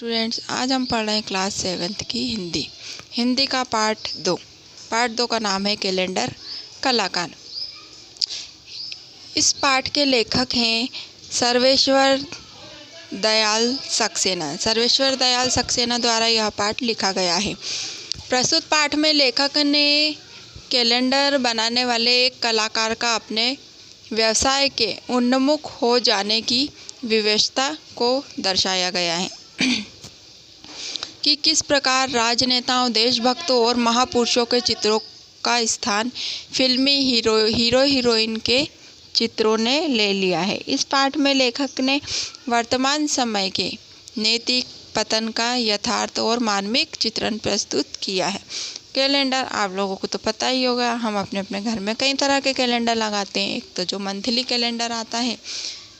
Students, आज हम पढ़ रहे हैं क्लास 7th की हिंदी का पार्ट 2 का नाम है कैलेंडर कलाकार। इस पाठ के लेखक हैं सर्वेश्वर दयाल सक्सेना द्वारा यह पाठ लिखा गया है। प्रस्तुत पाठ में लेखक ने कैलेंडर बनाने वाले एक कलाकार का अपने व्यवसाय के उन्मुख हो जाने की विवशता को दर्शाया गया है कि किस प्रकार राजनेताओं, देशभक्तों और महापुरुषों के चित्रों का स्थान फिल्मी हीरो हीरोइन के चित्रों ने ले लिया है। इस पाठ में लेखक ने वर्तमान समय के नैतिक पतन का यथार्थ और मार्मिक चित्रण प्रस्तुत किया है। कैलेंडर आप लोगों को तो पता ही होगा, हम अपने अपने घर में कई तरह के कैलेंडर लगाते हैं। एक तो जो मंथली कैलेंडर आता है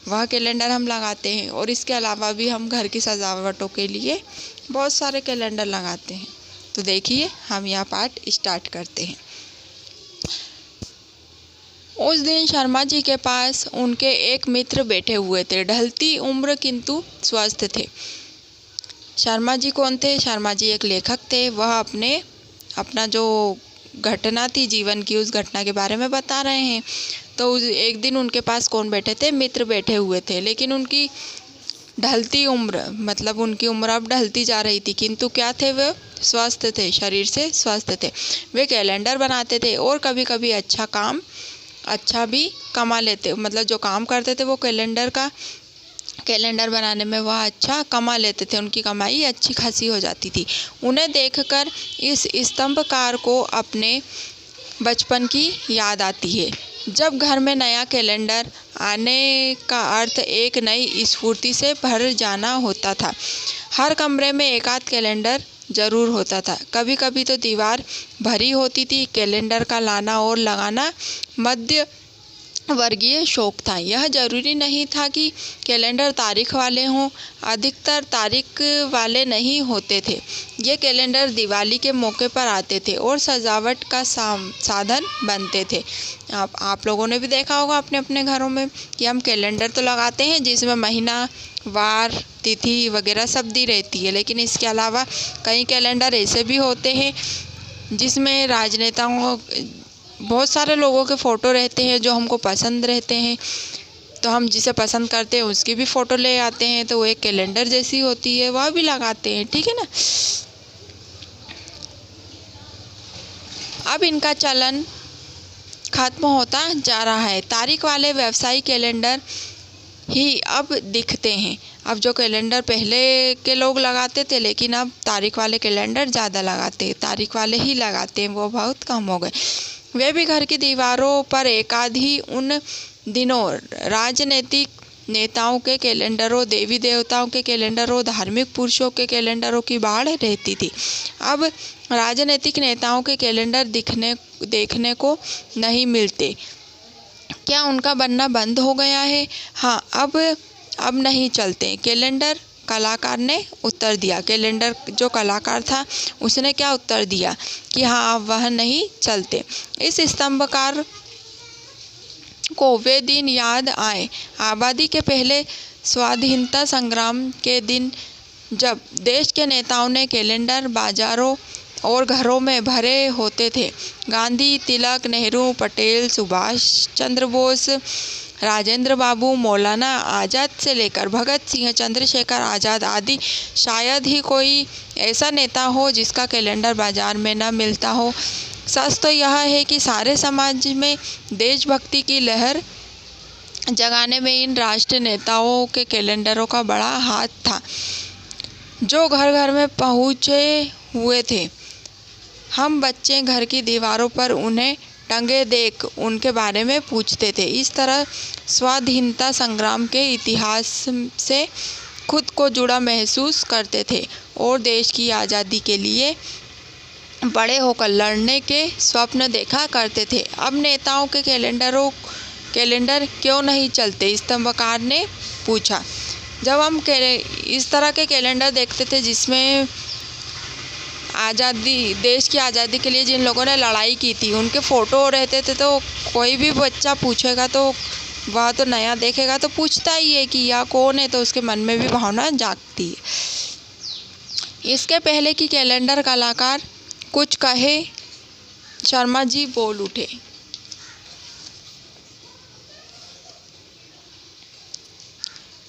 वह कैलेंडर हम लगाते हैं, और इसके अलावा भी हम घर की सजावटों के लिए बहुत सारे कैलेंडर लगाते हैं। तो देखिए, हम यह पाठ स्टार्ट करते हैं। उस दिन शर्मा जी के पास उनके एक मित्र बैठे हुए थे, ढलती उम्र किंतु स्वस्थ थे। शर्मा जी कौन थे? शर्मा जी एक लेखक थे। वह अपना जो घटना थी जीवन की, उस घटना के बारे में बता रहे हैं। तो एक दिन उनके पास कौन बैठे थे? मित्र बैठे हुए थे, लेकिन उनकी ढलती उम्र, मतलब उनकी उम्र अब ढलती जा रही थी, किंतु क्या थे? वे स्वस्थ थे, शरीर से स्वस्थ थे। वे कैलेंडर बनाते थे और कभी कभी अच्छा भी कमा लेते, मतलब जो काम करते थे वो कैलेंडर बनाने में वह अच्छा कमा लेते थे। उनकी कमाई अच्छी खासी हो जाती थी। उन्हें देखकर इस स्तंभकार को अपने बचपन की याद आती है, जब घर में नया कैलेंडर आने का अर्थ एक नई स्फूर्ति से भर जाना होता था। हर कमरे में एक आध कैलेंडर जरूर होता था। कभी कभी तो दीवार भरी होती थी। कैलेंडर का लाना और लगाना मध्य वर्गीय शौक था। यह जरूरी नहीं था कि कैलेंडर तारीख वाले हों, अधिकतर तारीख वाले नहीं होते थे। ये कैलेंडर दिवाली के मौके पर आते थे और सजावट का साधन बनते थे। आप लोगों ने भी देखा होगा अपने अपने घरों में कि हम कैलेंडर तो लगाते हैं जिसमें महीना, वार, तिथि वगैरह सब दी रहती है, लेकिन इसके अलावा कई कैलेंडर ऐसे भी होते हैं जिसमें राजनेताओं, बहुत सारे लोगों के फ़ोटो रहते हैं जो हमको पसंद रहते हैं। तो हम जिसे पसंद करते हैं उसकी भी फ़ोटो ले आते हैं, तो वो एक कैलेंडर जैसी होती है, वह भी लगाते हैं। ठीक है ना। अब इनका चलन खत्म होता जा रहा है। तारीख वाले व्यवसायिक कैलेंडर ही अब दिखते हैं। अब जो कैलेंडर पहले के लोग लगाते थे, लेकिन अब तारीख वाले कैलेंडर ज़्यादा लगाते हैं, तारीख वाले ही लगाते हैं, वो बहुत कम हो गए। वे भी घर की दीवारों पर एकाध ही उन दिनों राजनीतिक नेताओं के कैलेंडरों, देवी देवताओं के कैलेंडरों, धार्मिक पुरुषों के कैलेंडरों की बाढ़ रहती थी। अब राजनीतिक नेताओं के कैलेंडर देखने को नहीं मिलते। क्या उनका बनना बंद हो गया है? हाँ, अब नहीं चलते। कैलेंडर कलाकार ने उत्तर दिया। कैलेंडर जो कलाकार था उसने क्या उत्तर दिया कि हाँ, अब वह नहीं चलते। इस स्तंभकार को वे दिन याद आए, आबादी के पहले स्वाधीनता संग्राम के दिन, जब देश के नेताओं ने कैलेंडर बाजारों और घरों में भरे होते थे। गांधी, तिलक, नेहरू, पटेल, सुभाष चंद्र बोस, राजेंद्र बाबू, मौलाना आज़ाद से लेकर भगत सिंह, चंद्रशेखर आज़ाद आदि, शायद ही कोई ऐसा नेता हो जिसका कैलेंडर बाजार में न मिलता हो। सच तो यह है कि सारे समाज में देशभक्ति की लहर जगाने में इन राष्ट्रीय नेताओं के कैलेंडरों का बड़ा हाथ था, जो घर घर में पहुँचे हुए थे। हम बच्चे घर की दीवारों पर उन्हें टंगे देख उनके बारे में पूछते थे। इस तरह स्वाधीनता संग्राम के इतिहास से खुद को जुड़ा महसूस करते थे और देश की आज़ादी के लिए बड़े होकर लड़ने के स्वप्न देखा करते थे। अब नेताओं के कैलेंडर क्यों नहीं चलते? स्तंभकार ने पूछा। जब हम इस तरह के कैलेंडर देखते थे जिसमें देश की आज़ादी के लिए जिन लोगों ने लड़ाई की थी उनके फ़ोटो रहते थे, तो कोई भी बच्चा पूछेगा तो वह तो नया देखेगा तो पूछता ही है कि यह कौन है, तो उसके मन में भी भावना जागती है। इसके पहले कि कैलेंडर कलाकार कुछ कहे, शर्मा जी बोल उठे।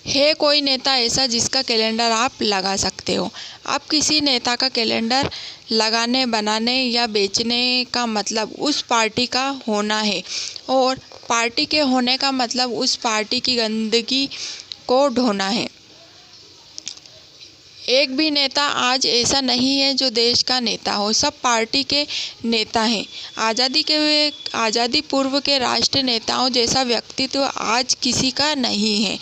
है कोई नेता ऐसा जिसका कैलेंडर आप लगा सकते हो? अब किसी नेता का कैलेंडर लगाने, बनाने या बेचने का मतलब उस पार्टी का होना है, और पार्टी के होने का मतलब उस पार्टी की गंदगी को ढोना है। एक भी नेता आज ऐसा नहीं है जो देश का नेता हो, सब पार्टी के नेता हैं। आज़ादी पूर्व के राष्ट्र नेताओं जैसा व्यक्तित्व आज किसी का नहीं है।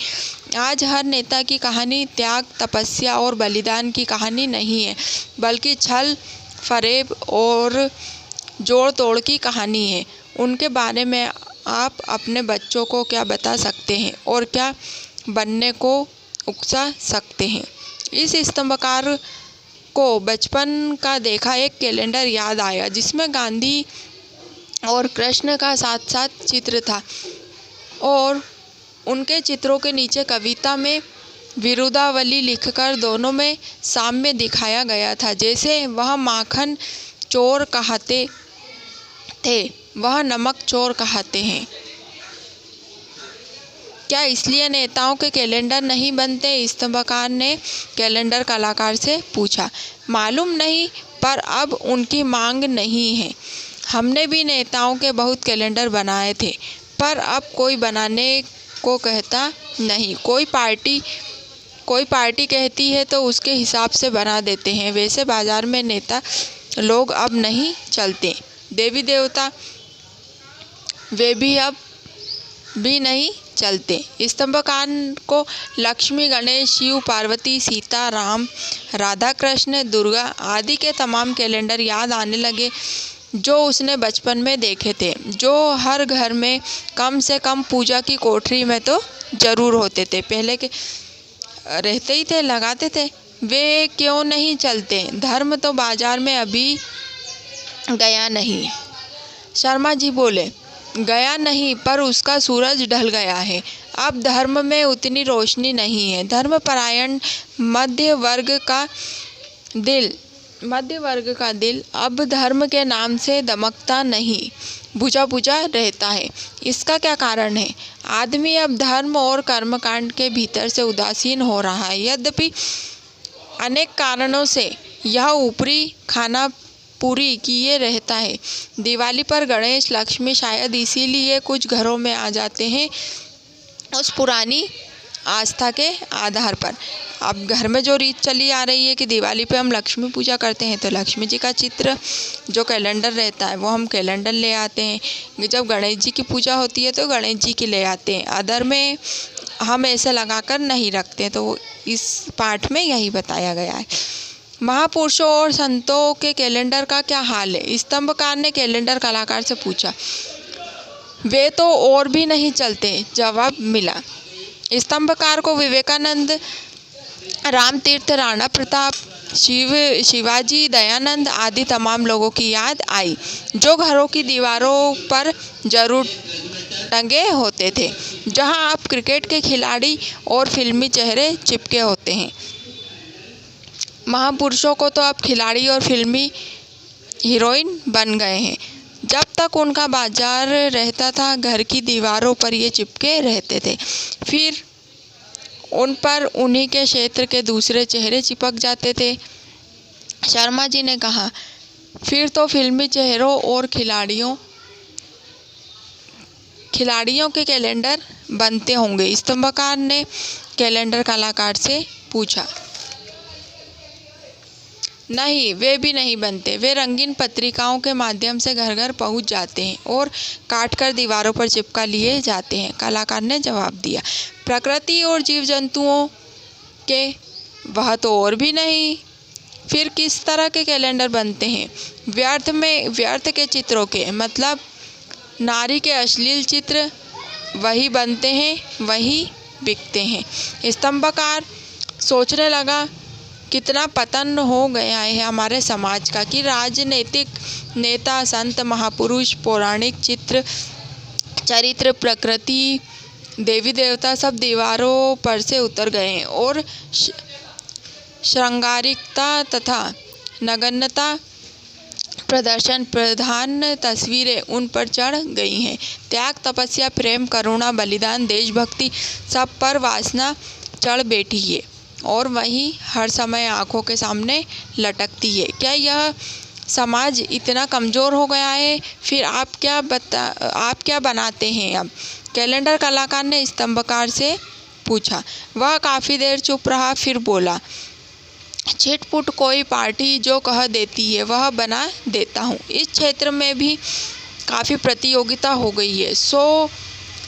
आज हर नेता की कहानी त्याग, तपस्या और बलिदान की कहानी नहीं है, बल्कि छल, फरेब और जोड़ तोड़ की कहानी है। उनके बारे में आप अपने बच्चों को क्या बता सकते हैं और क्या बनने को उकसा सकते हैं? इस स्तंभकार को बचपन का देखा एक कैलेंडर याद आया, जिसमें गांधी और कृष्ण का साथ साथ चित्र था, और उनके चित्रों के नीचे कविता में विरुदावली लिखकर दोनों में साम्य दिखाया गया था। जैसे वह माखन चोर कहते थे, वह नमक चोर कहते हैं। क्या इसलिए नेताओं के कैलेंडर नहीं बनते? स्तंभकार ने कैलेंडर कलाकार से पूछा। मालूम नहीं, पर अब उनकी मांग नहीं है। हमने भी नेताओं के बहुत कैलेंडर बनाए थे, पर अब कोई बनाने को कहता नहीं। कोई पार्टी कहती है तो उसके हिसाब से बना देते हैं। वैसे बाजार में नेता लोग अब नहीं चलते। देवी देवता वे भी अब भी नहीं चलते। स्तंभकार को लक्ष्मी, गणेश, शिव, पार्वती, सीता, राम, राधा कृष्ण, दुर्गा आदि के तमाम कैलेंडर याद आने लगे जो उसने बचपन में देखे थे, जो हर घर में कम से कम पूजा की कोठरी में तो जरूर होते थे। पहले के रहते ही थे, लगाते थे। वे क्यों नहीं चलते? धर्म तो बाजार में अभी गया नहीं। शर्मा जी बोले, गया नहीं, पर उसका सूरज ढल गया है। अब धर्म में उतनी रोशनी नहीं है। धर्मपरायण मध्य वर्ग का दिल अब धर्म के नाम से दमकता नहीं, बुझा बुझा रहता है। इसका क्या कारण है? आदमी अब धर्म और कर्मकांड के भीतर से उदासीन हो रहा है। यद्यपि अनेक कारणों से यह ऊपरी खाना पूरी किए रहता है। दिवाली पर गणेश, लक्ष्मी शायद इसीलिए कुछ घरों में आ जाते हैं, उस पुरानी आस्था के आधार पर। अब घर में जो रीत चली आ रही है कि दिवाली पे हम लक्ष्मी पूजा करते हैं, तो लक्ष्मी जी का चित्र जो कैलेंडर रहता है वो हम कैलेंडर ले आते हैं। जब गणेश जी की पूजा होती है तो गणेश जी की ले आते हैं। अदर में हम ऐसे लगाकर नहीं रखते। तो इस पाठ में यही बताया गया है। महापुरुषों और संतों के कैलेंडर का क्या हाल है? स्तंभकार ने कैलेंडर कलाकार से पूछा। वे तो और भी नहीं चलते, जवाब मिला। स्तंभकार को विवेकानंद, रामतीर्थ, राणा प्रताप, शिवाजी, दयानंद आदि तमाम लोगों की याद आई, जो घरों की दीवारों पर जरूर टंगे होते थे, जहां अब क्रिकेट के खिलाड़ी और फिल्मी चेहरे चिपके होते हैं। महापुरुषों को तो अब खिलाड़ी और फिल्मी हीरोइन बन गए हैं। जब तक उनका बाजार रहता था, घर की दीवारों पर ये चिपके रहते थे। फिर उन पर उन्हीं के क्षेत्र के दूसरे चेहरे चिपक जाते थे। शर्मा जी ने कहा, फिर तो फिल्मी चेहरों और खिलाड़ियों के कैलेंडर बनते होंगे? स्तंभकार ने कैलेंडर कलाकार से पूछा। नहीं, वे भी नहीं बनते। वे रंगीन पत्रिकाओं के माध्यम से घर घर पहुंच जाते हैं और काटकर दीवारों पर चिपका लिए जाते हैं, कलाकार ने जवाब दिया। प्रकृति और जीव जंतुओं के? वह तो और भी नहीं। फिर किस तरह के कैलेंडर बनते हैं? व्यर्थ के चित्रों के, मतलब नारी के अश्लील चित्र, वही बनते हैं, वही बिकते हैं। स्तंभकार सोचने लगा, कितना पतन हो गया है हमारे समाज का कि राजनीतिक नेता, संत, महापुरुष, पौराणिक चरित्र, प्रकृति, देवी देवता सब दीवारों पर से उतर गए हैं और श्रृंगारिकता तथा नगण्यता प्रदर्शन प्रधान तस्वीरें उन पर चढ़ गई हैं। त्याग, तपस्या, प्रेम, करुणा, बलिदान, देशभक्ति सब पर वासना चढ़ बैठी है और वही हर समय आंखों के सामने लटकती है। क्या यह समाज इतना कमज़ोर हो गया है? फिर आप क्या बनाते हैं अब? कैलेंडर कलाकार ने स्तंभकार से पूछा। वह काफ़ी देर चुप रहा, फिर बोला, छिटपुट कोई पार्टी जो कह देती है वह बना देता हूँ। इस क्षेत्र में भी काफ़ी प्रतियोगिता हो गई है। 100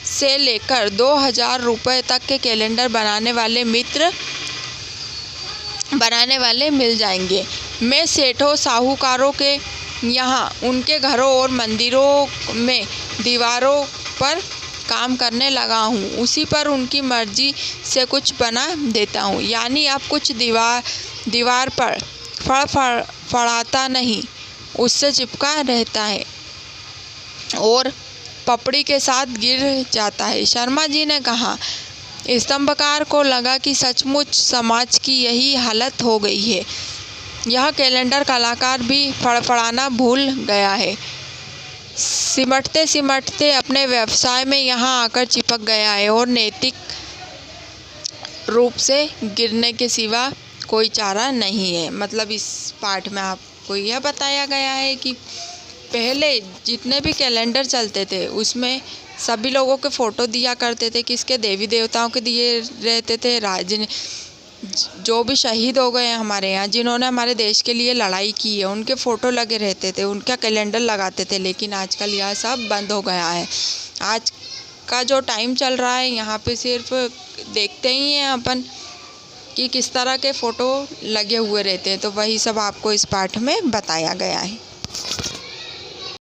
से लेकर 2000 रुपये तक के कैलेंडर बनाने वाले मिल जाएंगे। मैं सेठों साहूकारों के यहाँ उनके घरों और मंदिरों में दीवारों पर काम करने लगा हूँ। उसी पर उनकी मर्जी से कुछ बना देता हूँ। यानी अब कुछ दीवार पर फड़फड़ाता नहीं, उससे चिपका रहता है और पपड़ी के साथ गिर जाता है। शर्मा जी ने कहा। स्तंभकार को लगा कि सचमुच समाज की यही हालत हो गई है। यह कैलेंडर कलाकार भी फड़फड़ाना भूल गया है। सिमटते सिमटते अपने व्यवसाय में यहाँ आकर चिपक गया है और नैतिक रूप से गिरने के सिवा कोई चारा नहीं है। मतलब इस पाठ में आपको यह बताया गया है कि पहले जितने भी कैलेंडर चलते थे उसमें सभी लोगों के फ़ोटो दिया करते थे, किसके देवी देवताओं के दिए रहते थे, जो भी शहीद हो गए हैं हमारे यहाँ, जिन्होंने हमारे देश के लिए लड़ाई की है, उनके फ़ोटो लगे रहते थे, उनका कैलेंडर लगाते थे। लेकिन आजकल यह सब बंद हो गया है। आज का जो टाइम चल रहा है यहाँ पे सिर्फ देखते ही हैं अपन कि किस तरह के फ़ोटो लगे हुए रहते हैं। तो वही सब आपको इस पाठ में बताया गया है।